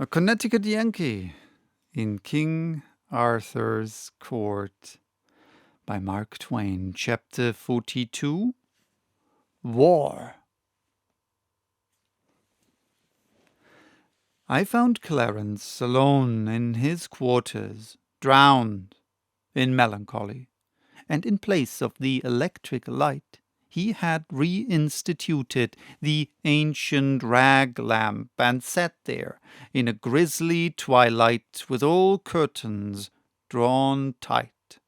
A Connecticut Yankee in King Arthur's Court by Mark Twain. Chapter 42, War. I found Clarence alone in his quarters, drowned in melancholy, and in place of the electric light he had reinstituted the ancient rag lamp and sat there in a grisly twilight with all curtains drawn tight.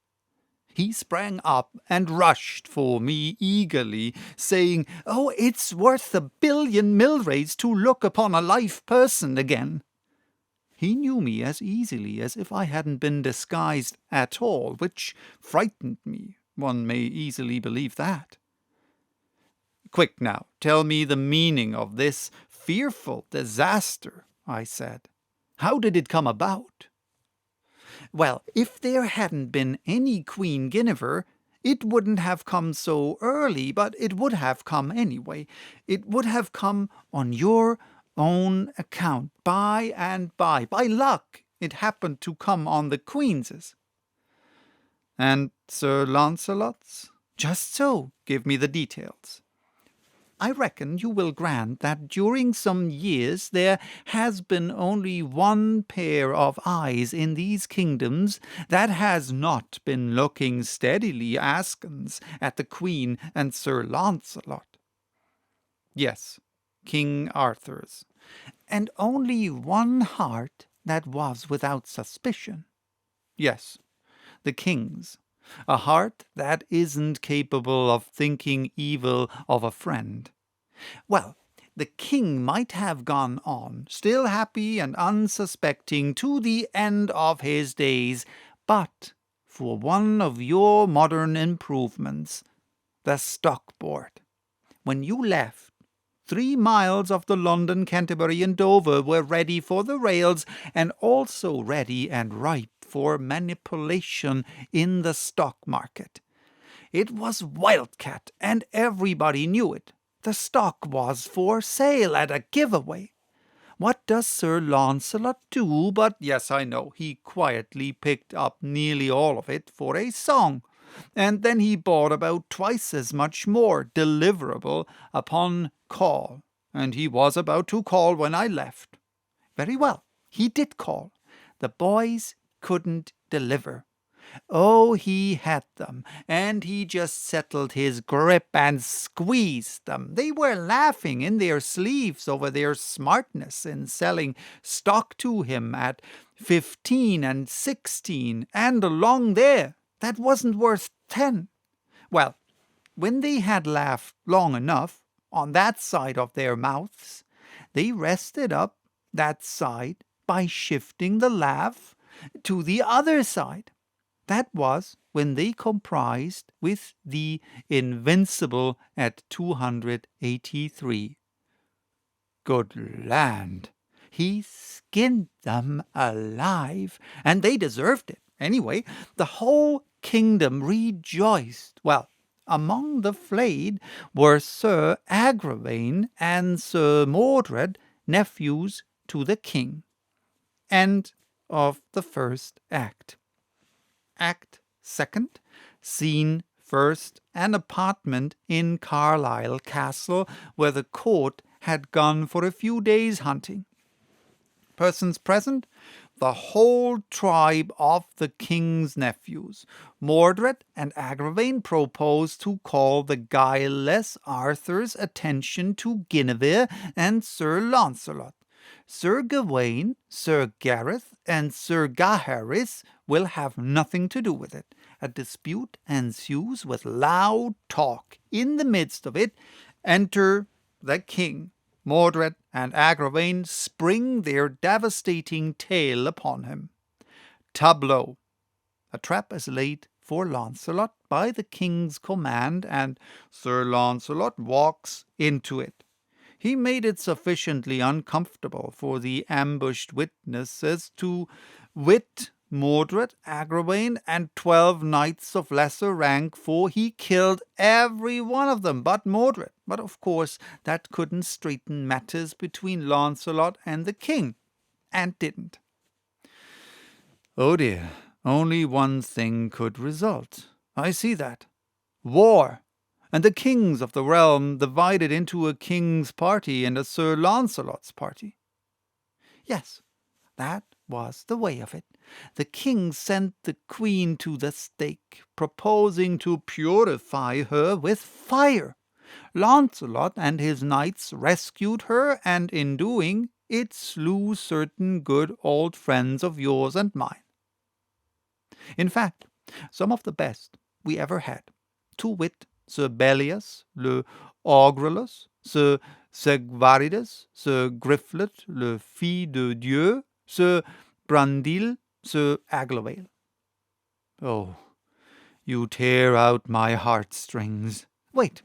He sprang up and rushed for me eagerly, saying, "Oh, it's worth 1,000,000,000 milrays to look upon a live person again." He knew me as easily as if I hadn't been disguised at all, which frightened me. One may easily believe that. "Quick now, tell me the meaning of this fearful disaster," I said. "How did it come about?" "Well, if there hadn't been any Queen Guinevere, it wouldn't have come so early, but it would have come anyway. It would have come on your own account, by and by. By luck, it happened to come on the Queen's." "And Sir Launcelot's?" "Just so. Give me the details." "I reckon you will grant that during some years there has been only one pair of eyes in these kingdoms that has not been looking steadily askance at the Queen and Sir Launcelot." "Yes, King Arthur's." "And only one heart that was without suspicion." "Yes, the King's. A heart that isn't capable of thinking evil of a friend." "Well, the King might have gone on, still happy and unsuspecting, to the end of his days, but for one of your modern improvements, the stock-board. When you left, 3 miles of the London, Canterbury, and Dover were ready for the rails, and also ready and ripe for manipulation in the stock market. It was wildcat, and everybody knew it. The stock was for sale at a giveaway. What does Sir Launcelot do but, yes, I know, he quietly picked up nearly all of it for a song, and then he bought about twice as much more, deliverable upon call, and he was about to call when I left. Very well, he did call. The boys couldn't deliver. Oh, he had them, and he just settled his grip and squeezed them. They were laughing in their sleeves over their smartness in selling stock to him at 15 and 16, and along there that wasn't worth 10. Well, when they had laughed long enough on that side of their mouths, they rested up that side by shifting the laugh to the other side. That was when they comprised with the Invincible at 283. Good land! He skinned them alive, and they deserved it. Anyway, the whole kingdom rejoiced. Well, among the flayed were Sir Agravaine and Sir Mordred, nephews to the king. End of the first act. Act second, scene first, an apartment in Carlisle Castle, where the court had gone for a few days hunting. Persons present, the whole tribe of the king's nephews. Mordred and Agravaine proposed to call the guileless Arthur's attention to Guinevere and Sir Launcelot. Sir Gawain, Sir Gareth, and Sir Gaheris will have nothing to do with it. A dispute ensues with loud talk. In the midst of it, enter the king. Mordred and Agravaine spring their devastating tale upon him. Tableau. A trap is laid for Launcelot by the king's command, and Sir Launcelot walks into it. He made it sufficiently uncomfortable for the ambushed witnesses, to wit, Mordred, Agravaine, and 12 knights of lesser rank, for he killed every one of them but Mordred. But of course that couldn't straighten matters between Launcelot and the king. and didn't. Oh dear, only one thing could result. I see that. War, and the kings of the realm divided into a king's party and a Sir Launcelot's party. Yes, that was the way of it. The king sent the queen to the stake, proposing to purify her with fire. Launcelot and his knights rescued her, and in doing it slew certain good old friends of yours and mine. In fact, some of the best we ever had, to wit, Sir Bellius, le Augrelus, Sir Segvarides, Sir Griflet, le Fils de Dieu, Sir Brandil, Sir Aglovale. Oh, you tear out my heartstrings. Wait,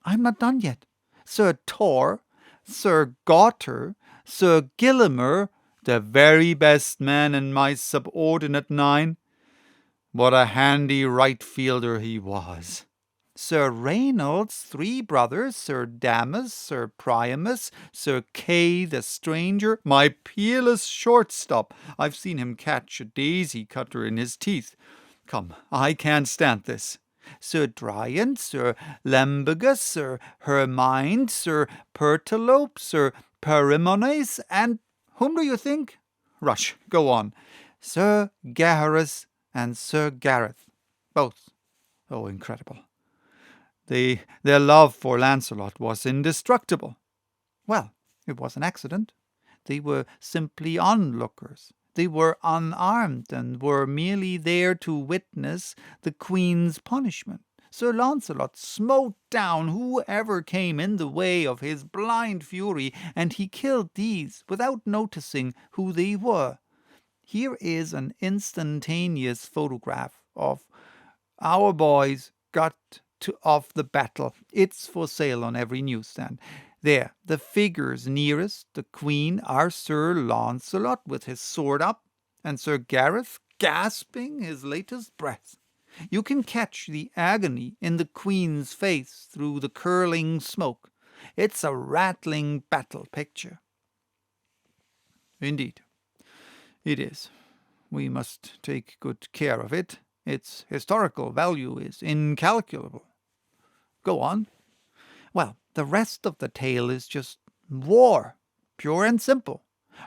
I'm not done yet. Sir Tor, Sir Gauter, Sir Gillimer, the very best man in my subordinate 9. What a handy right fielder he was. Sir Reynolds' 3 brothers, Sir Damas, Sir Priamus, Sir Kay the Stranger, my peerless shortstop. I've seen him catch a daisy cutter in his teeth. Come, I can't stand this. Sir Driant, Sir Lambegus, Sir Hermind, Sir Pertolope, Sir Perimones, and whom do you think? Rush, go on. Sir Gaheris and Sir Gareth, both. Oh, incredible. Their love for Lancelot was indestructible. Well, it was an accident. They were simply onlookers. They were unarmed and were merely there to witness the Queen's punishment. Sir Launcelot smote down whoever came in the way of his blind fury, and he killed these without noticing who they were. Here is an instantaneous photograph of our boys got off the battle. It's for sale on every newsstand. There, the figures nearest the Queen are Sir Launcelot with his sword up, and Sir Gareth gasping his latest breath. You can catch the agony in the Queen's face through the curling smoke. It's a rattling battle picture. Indeed, it is. We must take good care of it. Its historical value is incalculable. Go on. Well, the rest of the tale is just war, pure and simple.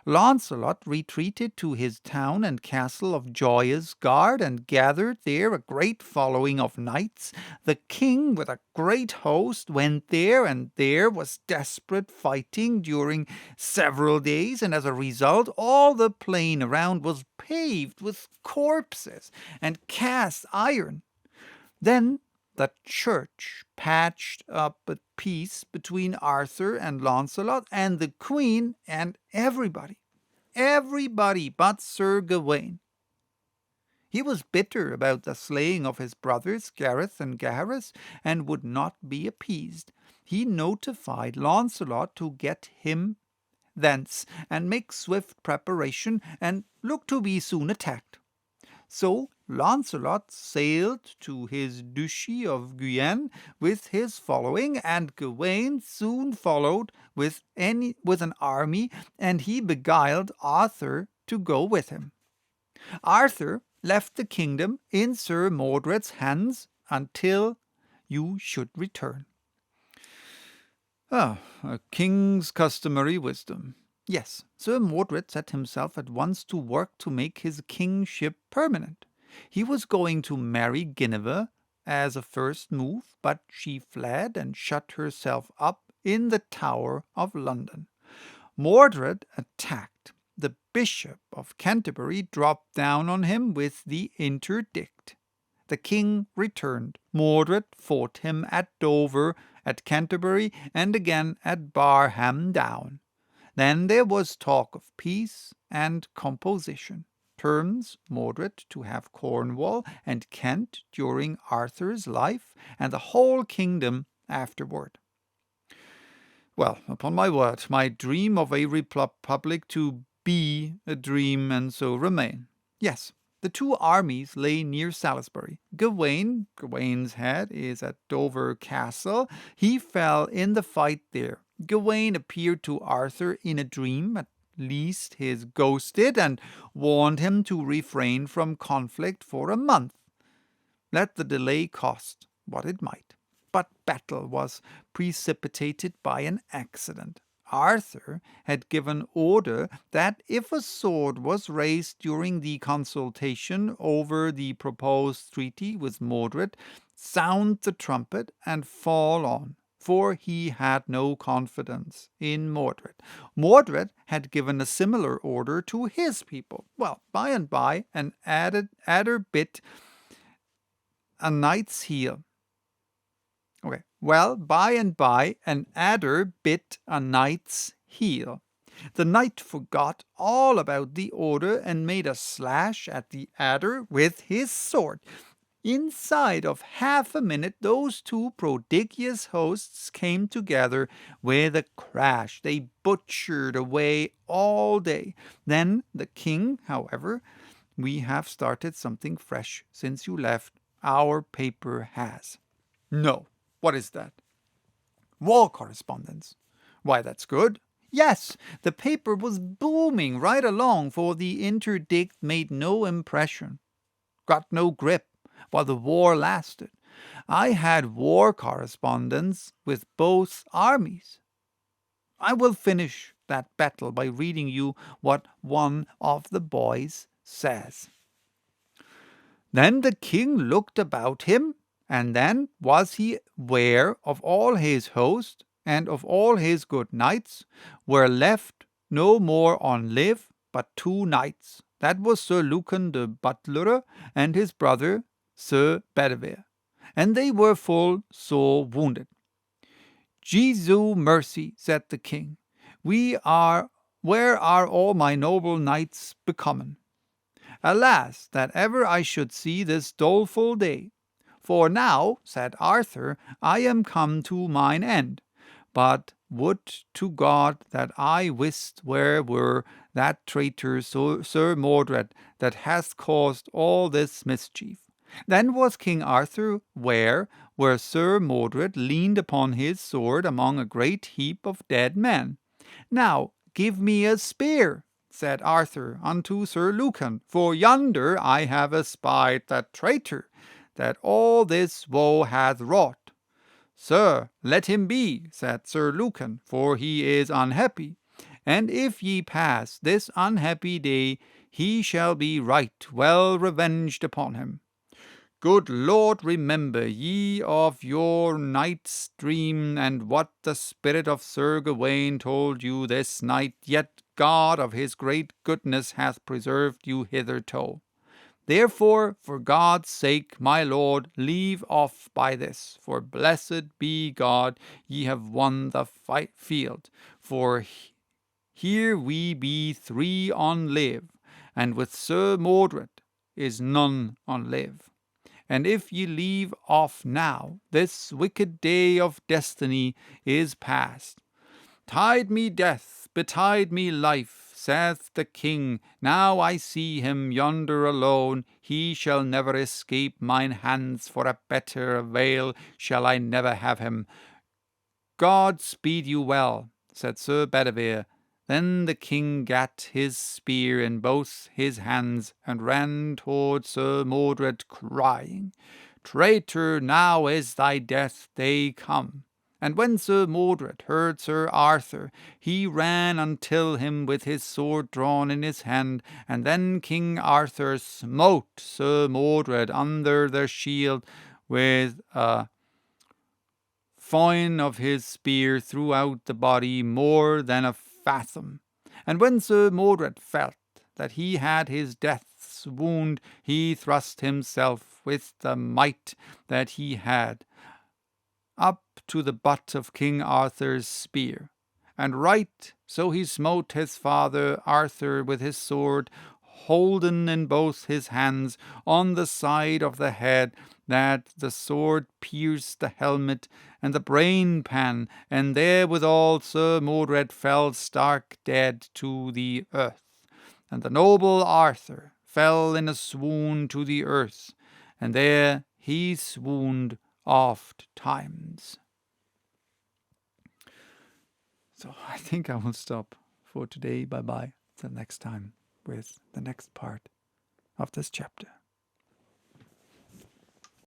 Launcelot retreated to his town and castle of Joyous Gard and gathered there a great following of knights. The king with a great host went there, and there was desperate fighting during several days, and as a result all the plain around was paved with corpses and cast iron. Then the church patched up a peace between Arthur and Launcelot and the Queen and everybody but Sir Gawain. He was bitter about the slaying of his brothers Gareth and Gaheris, and would not be appeased. He notified Launcelot to get him thence, and make swift preparation, and look to be soon attacked. So Launcelot sailed to his duchy of Guyenne with his following, and Gawain soon followed with an army, and he beguiled Arthur to go with him. Arthur left the kingdom in Sir Mordred's hands until you should return. A king's customary wisdom. Yes, Sir Mordred set himself at once to work to make his kingship permanent. He was going to marry Guinevere as a first move, but she fled and shut herself up in the Tower of London. Mordred attacked. The Bishop of Canterbury dropped down on him with the interdict. The king returned. Mordred fought him at Dover, at Canterbury, and again at Barham Down. Then there was talk of peace and composition. Terms Mordred to have Cornwall and Kent during Arthur's life, and the whole kingdom afterward. Well, upon my word, my dream of a republic to be a dream, and so remain. Yes, the 2 armies lay near Salisbury. Gawain's head is at Dover Castle. He fell in the fight there. Gawain appeared to Arthur in a dream at least his ghost did, and warned him to refrain from conflict for a month, let the delay cost what it might. But battle was precipitated by an accident. Arthur had given order that if a sword was raised during the consultation over the proposed treaty with Mordred, sound the trumpet and fall on, for he had no confidence in Mordred. Mordred had given a similar order to his people. Well, by and by, an adder bit a knight's heel. Okay. Well, by and by, an adder bit a knight's heel. The knight forgot all about the order and made a slash at the adder with his sword. Inside of half a minute, those two prodigious hosts came together with a crash. They butchered away all day. Then the king, however, we have started something fresh since you left. Our paper has. No. What is that? War correspondence. Why, that's good. Yes, the paper was booming right along, for the interdict made no impression, got no grip, while the war lasted. I had war correspondence with both armies. I will finish that battle by reading you what one of the boys says. Then the king looked about him, and then was he ware of all his host, and of all his good knights, were left no more on live but 2 knights. That was Sir Lucan de Butlere and his brother Sir Bedivere, and they were full sore wounded. Jesu mercy, said the king, where are all my noble knights becomen? Alas, that ever I should see this doleful day! For now, said Arthur, I am come to mine end. But would to God that I wist where were that traitor Sir Mordred that hath caused all this mischief. Then was King Arthur where Sir Mordred leaned upon his sword among a great heap of dead men. Now give me a spear, said Arthur unto Sir Lucan, for yonder I have espied that traitor that all this woe hath wrought. Sir, let him be, said Sir Lucan, for he is unhappy, and if ye pass this unhappy day, he shall be right well revenged upon him. Good Lord, remember ye of your night's dream, and what the spirit of Sir Gawain told you this night, yet God of his great goodness hath preserved you hitherto. Therefore, for God's sake, my lord, leave off by this, for blessed be God, ye have won the field. For here we be 3 on live, and with Sir Mordred is none on live. And if ye leave off now, this wicked day of destiny is past. Tide me death, betide me life, saith the king, now I see him yonder alone, he shall never escape mine hands, for a better avail shall I never have him. God speed you well, said Sir Bedivere. Then the king gat his spear in both his hands, and ran toward Sir Mordred, crying, Traitor, now is thy death day come. And when Sir Mordred heard Sir Arthur, he ran until him with his sword drawn in his hand, and then King Arthur smote Sir Mordred under the shield with a foin of his spear throughout the body more than a fathom. And when Sir Mordred felt that he had his death's wound, he thrust himself with the might that he had up to the butt of King Arthur's spear, and right so he smote his father Arthur with his sword, holden in both his hands, on the side of the head, that the sword pierced the helmet and the brain pan, and therewithal Sir Mordred fell stark dead to the earth, and the noble Arthur fell in a swoon to the earth, and there he swooned oft times. So I think I will stop for today. Bye-bye. Till next time with the next part of this chapter.